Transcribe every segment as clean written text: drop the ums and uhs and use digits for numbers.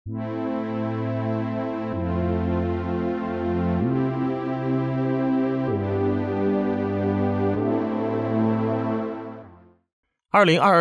2022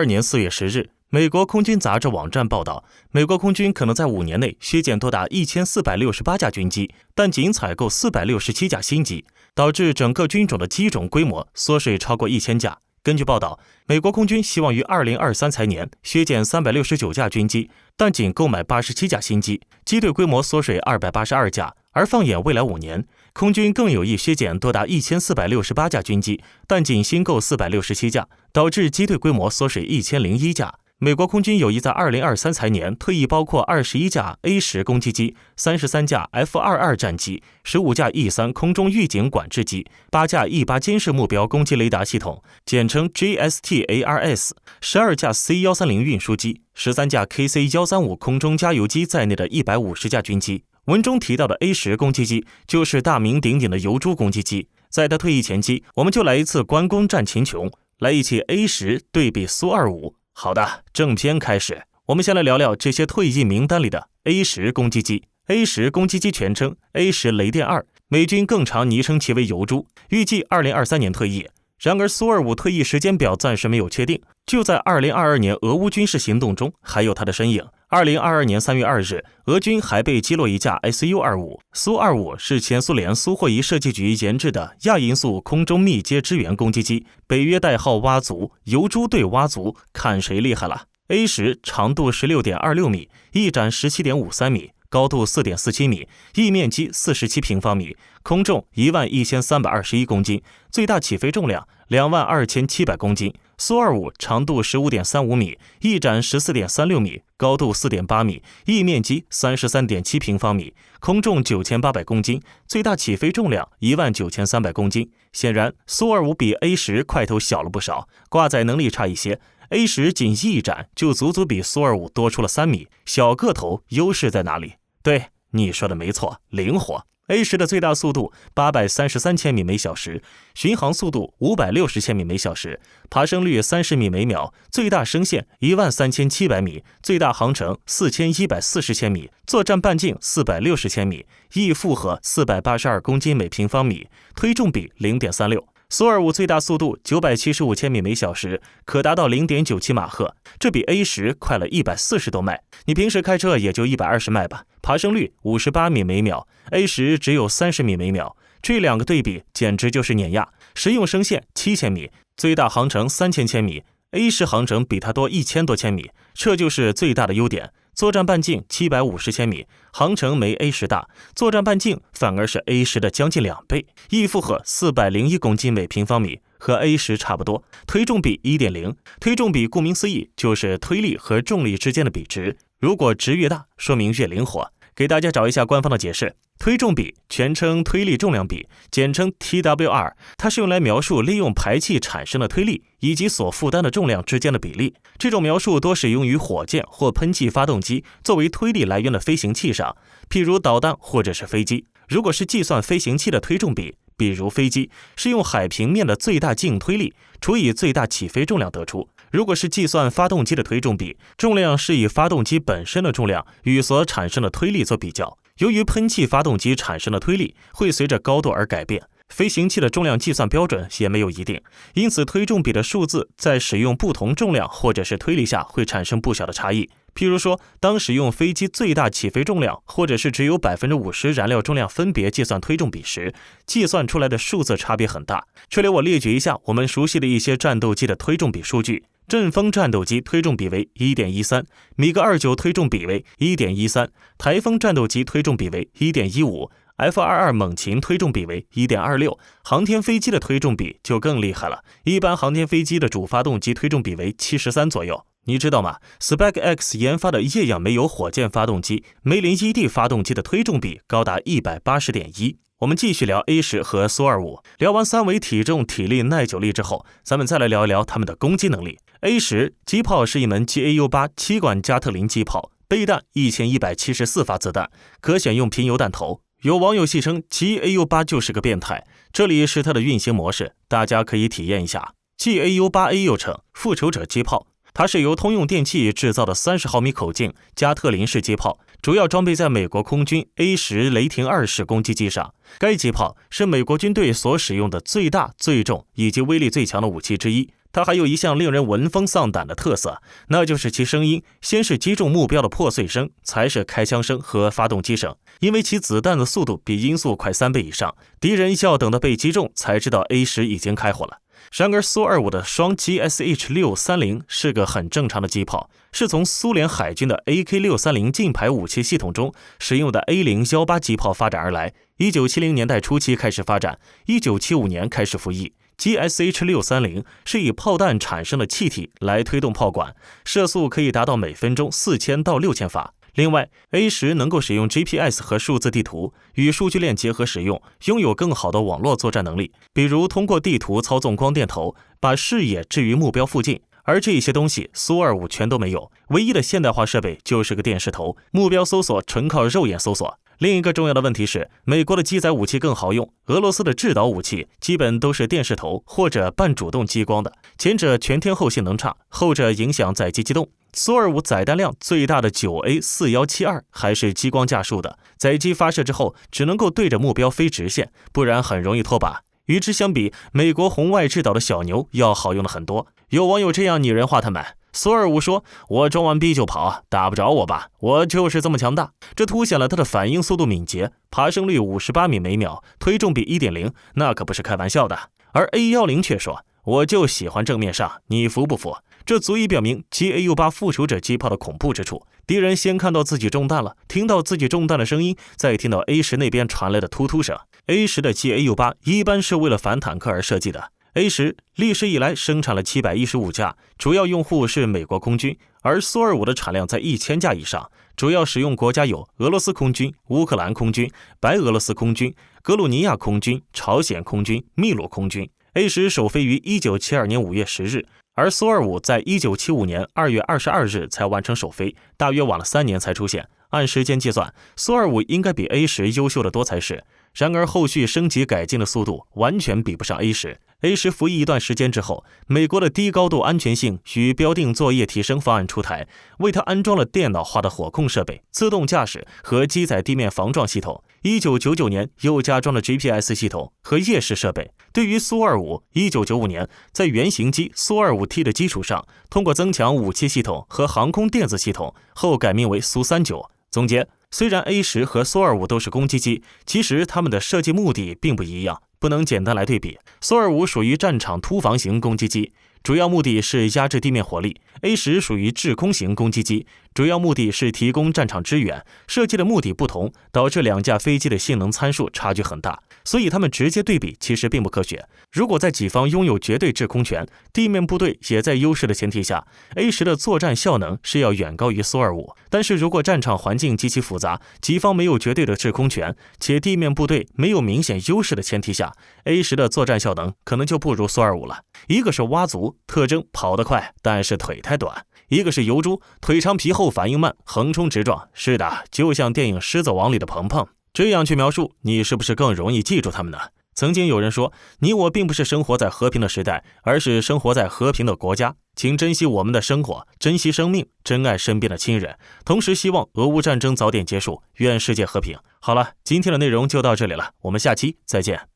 年4月10日，美国空军杂志网站报道，美国空军可能在5年内削减多达1468架军机，但仅采购467架新机，导致整个军种的机种规模缩水超过1000架。根据报道，美国空军希望于2023财年削减369架军机，但仅购买87架新机，机队规模缩水282架。而放眼未来5年，空军更有意削减多达1468架军机，但仅新购467架，导致机队规模缩水1001架。美国空军有意在2023财年退役包括21架 A10 攻击机、33架 F-22 战机、15架 E-3 空中预警管制机、8架 E-8 监视目标攻击雷达系统简称 GSTARS、12架 C-130 运输机、13架 KC-135 空中加油机在内的150架军机。文中提到的 A10 攻击机就是大名鼎鼎的疣猪攻击机。在他退役前夕，我们就来一次关公战秦琼，来一起 A10 对比苏25。好的，正片开始。我们先来聊聊这些退役名单里的 A10 攻击机。A10 攻击机全称 A10 雷电2，美军更常昵称其为疣猪，预计2023年退役。然而苏25退役时间表暂时没有确定，就在2022年俄乌军事行动中还有它的身影。2022年3月2日，俄军还被击落一架 Su-25。苏25是前苏联苏霍伊设计局研制的亚音速空中密接支援攻击机，北约代号蛙族，疣猪对蛙族，看谁厉害了。A10 长度 16.26 米，翼展 17.53 米，高度 4.47 米，翼面积47平方米，空重11321公斤，最大起飞重量22700公斤。苏25长度 15.35 米，翼展 14.36 米，高度 4.8 米，翼面积 33.7 平方米，空重9800公斤，最大起飞重量19300公斤。显然苏25比 A10 块头小了不少，挂载能力差一些。A10 仅翼展就足足比苏25多出了3米，小个头优势在哪里？对，你说的没错，灵活。A10 的最大速度833千米每小时，巡航速度560千米每小时，爬升率30米每秒，最大升限13700米，最大航程4140千米，作战半径460千米，翼负荷482公斤每平方米，推重比 0.36。苏25最大速度975千米每小时，可达到 0.97 马赫，这比 A10 快了140多迈。你平时开车也就120迈吧。爬升率58米每秒， A10 只有30米每秒，这两个对比简直就是碾压。实用升限7000米，最大航程3000千米， A10 航程比它多1000多千米，这就是最大的优点。作战半径750千米，航程没 A10 大，作战半径反而是 A10 的将近2倍，翼负荷401公斤每平方米，和 A10 差不多。推重比 1.0， 推重比顾名思义就是推力和重力之间的比值，如果值越大，说明越灵活。给大家找一下官方的解释，推重比全称推力重量比，简称 TWR， 它是用来描述利用排气产生的推力以及所负担的重量之间的比例。这种描述多使用于火箭或喷气发动机作为推力来源的飞行器上，譬如导弹或者是飞机。如果是计算飞行器的推重比，比如飞机，是用海平面的最大净推力除以最大起飞重量得出。如果是计算发动机的推重比，重量是以发动机本身的重量与所产生的推力做比较。由于喷气发动机产生的推力会随着高度而改变，飞行器的重量计算标准也没有一定，因此推重比的数字在使用不同重量或者是推力下会产生不小的差异。譬如说，当使用飞机最大起飞重量或者是只有 50% 燃料重量分别计算推重比时，计算出来的数字差别很大。这里我列举一下我们熟悉的一些战斗机的推重比数据。阵风战斗机推重比为 1.13， 米格29推重比为 1.13， 台风战斗机推重比为 1.15， F-22 猛禽推重比为 1.26， 航天飞机的推重比就更厉害了，一般航天飞机的主发动机推重比为73左右。你知道吗？ SpaceX 研发的液氧煤油火箭发动机梅林 1D 发动机的推重比高达 180.1。我们继续聊 A10 和苏25。聊完三维体重、体力、耐久力之后，咱们再来聊一聊它们的攻击能力。A10 机炮是一门 GAU-8 7管加特林机炮，备弹1174发子弹，可选用平油弹头。有网友戏称 GAU-8 就是个变态，这里是它的运行模式，大家可以体验一下。GAU-8A 又称复仇者机炮，它是由通用电气制造的30毫米口径加特林式机炮，主要装备在美国空军 A10 雷霆2式攻击机上。该机炮是美国军队所使用的最大、最重以及威力最强的武器之一。它还有一项令人闻风丧胆的特色，那就是其声音先是击中目标的破碎声，才是开枪声和发动机声。因为其子弹的速度比音速快3倍以上，敌人要等到被击中才知道 A10 已经开火了。然而苏25的双 GSH-630 是个很正常的机炮，是从苏联海军的 AK-630 近排武器系统中使用的 A018 机炮发展而来。1970年代初期开始发展，1975年开始服役。GSH-630 是以炮弹产生的气体来推动炮管，射速可以达到每分钟4000到6000发。另外 A10 能够使用 GPS 和数字地图与数据链结合使用，拥有更好的网络作战能力，比如通过地图操纵光电头，把视野置于目标附近。而这些东西苏25全都没有，唯一的现代化设备就是个电视头，目标搜索纯靠肉眼搜索。另一个重要的问题是，美国的机载武器更好用，俄罗斯的制导武器基本都是电视头或者半主动激光的，前者全天候性能差，后者影响载机机动。苏25载弹量最大的 9A4172 还是激光架数的，载机发射之后只能够对着目标飞直线，不然很容易脱靶。与之相比，美国红外制导的小牛要好用的很多。有网友这样拟人化他们，苏25说，我装完逼就跑，打不着我吧，我就是这么强大。这凸显了他的反应速度敏捷，爬升率58米每秒，推重比 1.0， 那可不是开玩笑的。而 A10 却说，我就喜欢正面上，你服不服？这足以表明 GAU8 附属者机炮的恐怖之处。敌人先看到自己中弹了，听到自己中弹的声音，再听到 A10 那边传来的突突声。A10 的 GAU8 一般是为了反坦克而设计的。A10 历史以来生产了715架，主要用户是美国空军，而苏25的产量在1000架以上，主要使用国家有俄罗斯空军、乌克兰空军、白俄罗斯空军、格鲁尼亚空军、朝鲜空军、秘鲁空军。A10 首飞于1972年5月10日，而苏25在1975年2月22日才完成首飞，大约晚了3年才出现。按时间计算，苏25应该比 A10 优秀的多才是。然而后续升级改进的速度完全比不上 A10。A10 服役一段时间之后，美国的低高度安全性与标定作业提升方案出台，为它安装了电脑化的火控设备、自动驾驶和机载地面防撞系统。1999年又加装了 GPS 系统和夜视设备。对于苏25 ，1995年在原型机苏 25T 的基础上，通过增强武器系统和航空电子系统后改名为苏39。总结，虽然 A10 和苏25都是攻击机，其实它们的设计目的并不一样，不能简单来对比。苏25属于战场突防型攻击机，主要目的是压制地面火力。A10 属于制空型攻击机，主要目的是提供战场支援。设计的目的不同，导致两架飞机的性能参数差距很大，所以它们直接对比其实并不科学。如果在己方拥有绝对制空权，地面部队也在优势的前提下， A10 的作战效能是要远高于苏25。但是如果战场环境极其复杂，己方没有绝对的制空权，且地面部队没有明显优势的前提下， A10 的作战效能可能就不如苏25了。一个是蛙族，特征跑得快，但是腿太短；一个是疣猪，腿长皮厚反应慢，横冲直撞。是的，就像电影《狮子王》里的鹏鹏。这样去描述，你是不是更容易记住他们呢？曾经有人说，你我并不是生活在和平的时代，而是生活在和平的国家。请珍惜我们的生活，珍惜生命，珍爱身边的亲人，同时希望俄乌战争早点结束，愿世界和平。好了，今天的内容就到这里了，我们下期再见。